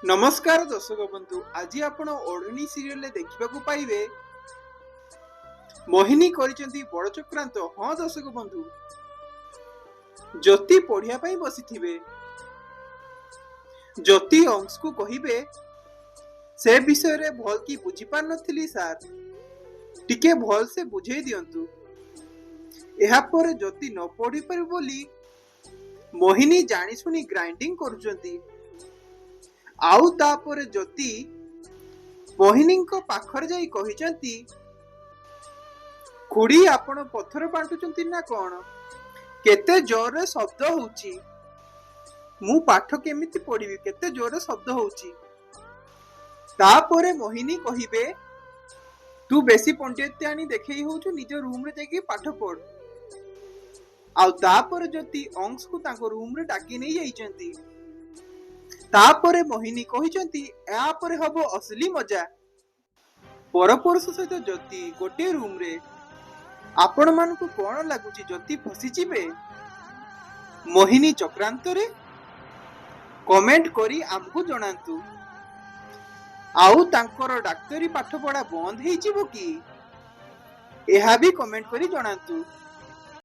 नमस्कार दर्शक बंधु, आज आपण ओढ़नी सीरियल देखा पाइबे मोहिनी करिसेंती बड़ चक्रांत। हाँ दर्शक बंधु, ज्योति पढ़िया बसी थिबे। ज्योति अंश को कहिबे से विषय रे भल की बुझी पार नथिली सार, टिके भल से बुझे दियंतु। एहा पर ज्योति न पढ़ी पार बोली मोहिनी जानी सुनी ग्राइंडिंग करुचंती। आउ तापर ज्योति मोहिनी पाखरे जाई कहिचंती, खुड़ी आपण पत्थर बांटुचंती ना कौन? केते जोर शब्द होउची, मु पाठ केमिति पढ़िबी? केते जोर शब्द होउची। तापरे मोहिनी कहिबे, तू बेसी पंडित्यानी देखई होउछु, निज रूम रे जाके पाठ पढ़। आउ तापर ज्योति अंश को तांको रूम रे डाकी नै जाइचंती। तापरे मोहिनी कहिचंती, या परे हबो असली मजा। परपुरुष सहित ज्योति गोटे रूम रे। आपण मानकु कोन लागुची ज्योति फसी जिबे मोहिनी चक्रांत रे? कमेंट करी आमको जणांतु। आउ तांकर डाक्तरी पाठ पढ़ा बंद हेई जिवो कि? एहा भी कमेंट करी जणांतु।